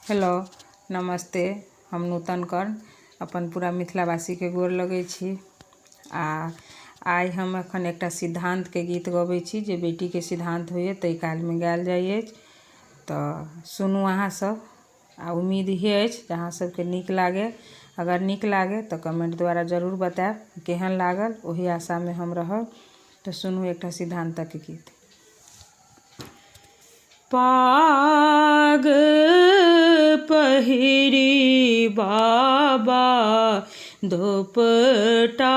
Hello नमस्ते। हम नूतन कर्ण अपन पूरा मिथिलावासी के गोर लगै छी। आइ हम एखन एकटा सिद्धांत के गीत गबै छी जे बेटी के सिद्धांत होइए ताहि काल में गायल जाइ अछि। तऽ सुनू अहाँ सब आ उम्मीद इहे अछि जे अहाँ सबके नीक लागे। अगर नीक लागे तऽ कमेंट द्वारा जरूर बताएब केहन लागल, ओही आशा में हम रहब। तऽ सुनू एकटा सिद्धांतक गीत। पाग पहिरी बाबा दोपटा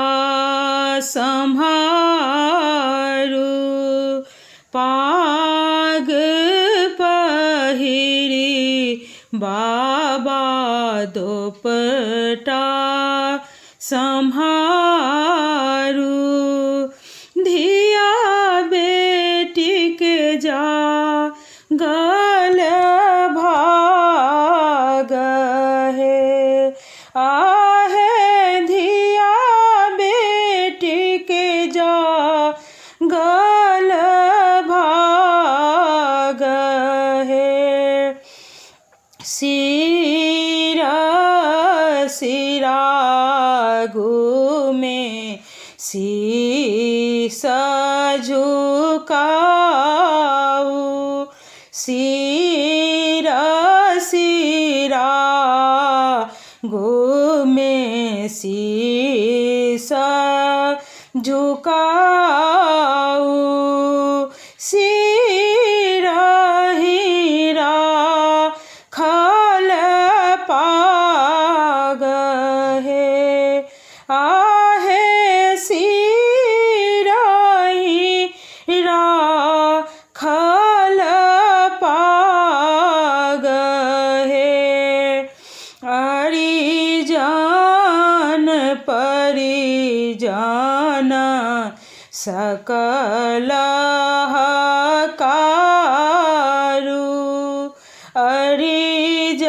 सम्हारू, पाग पहिरी बाबा दोपटा सम्हारू, धिया बेटी के जा गल भाग है, आहे धिया बेटी के जा गल भाग है। सिरा सिरागु में शीश झुकाऊ, सिरा सिरागु में शीश झुकाऊ, सिरा हीरा खल पाग है, आहे सिरा हीरा खल पाग है। अरिजन परिजन सकल हकारू, अरिजन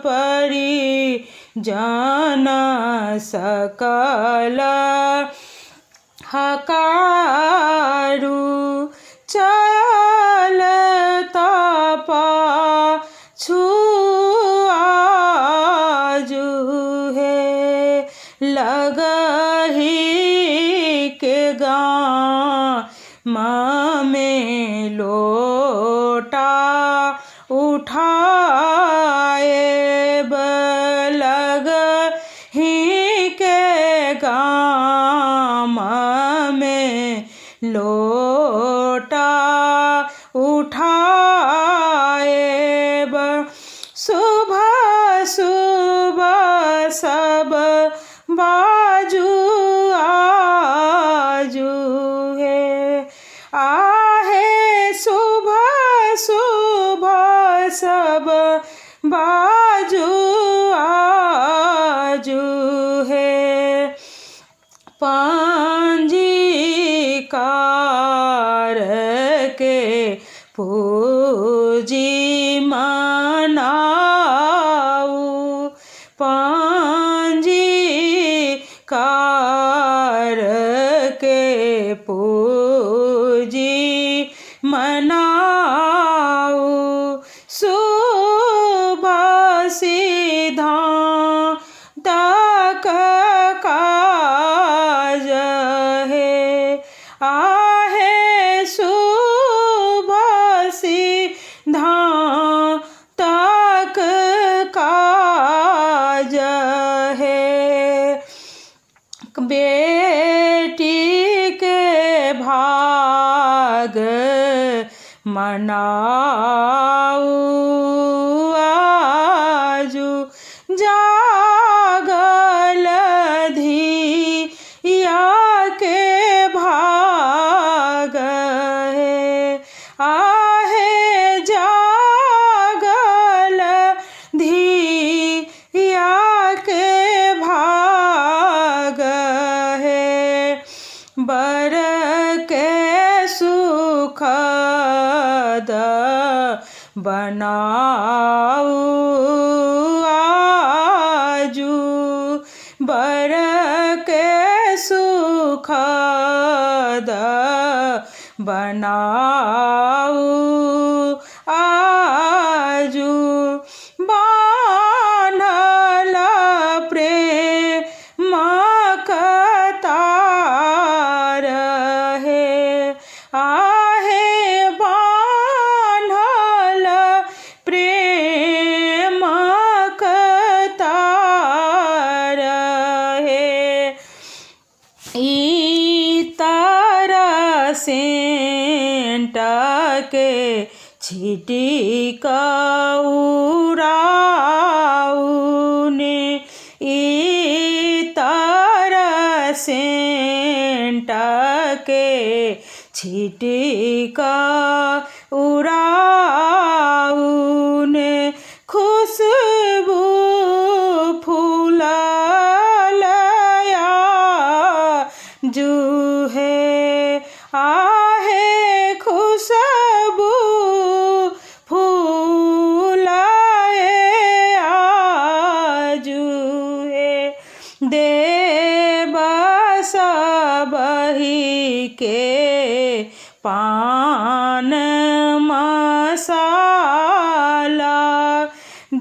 परिजन सकल हकारू, चलता पाछू आजू है, लगही के गाँव में लोटा उठाए, लगही के गाँव में लोटा उठाए, सुबह सुबह सब बाजू आजू है, आहे सुबह सुबह सब बाजू आजू है। पंजीकार के पूजी मनाऊ, पंजीकार के पूजी मनाऊ, सुबह सिद्धांतक काज है, आहे सुबह सिद्धांतक काज है। बेटी के भाग मनाऊ आजू, जागल धिया के भाग है, आहे जागल धिया के भाग है। बर के सुखद बनाऊ आजू, बर के सुखद बनाऊ आजू। छिटिका उड़ाउने इतर सेंटके छिटिका उड़ाउने खुशबू फूललया जूहे आहे खुशबू फूलाए आजूहे देव सबही के पान मसाला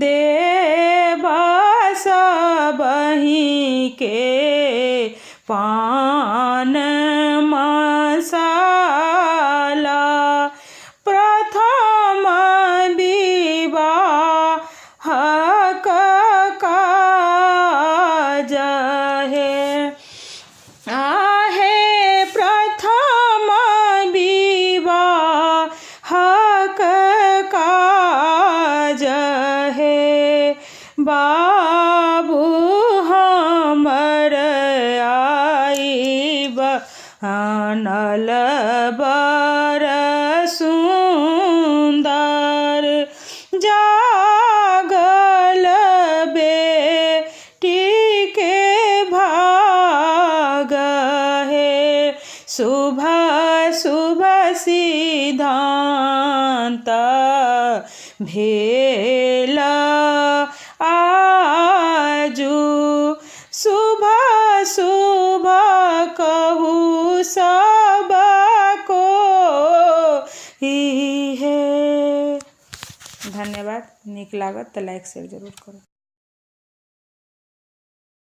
देव सबही के पान मसाला प्रथम विवाह काज है आहे प्रथम विवाह काज है बाबू हमर आइब आनल बर सुंदर जागल बेटी के भाग है शुभ शुभ सिद्धांत भेल आजू शुभ शुभ कहू सबको ही है। धन्यवाद। नीक लागत तो लाइक शेयर जरूर करो।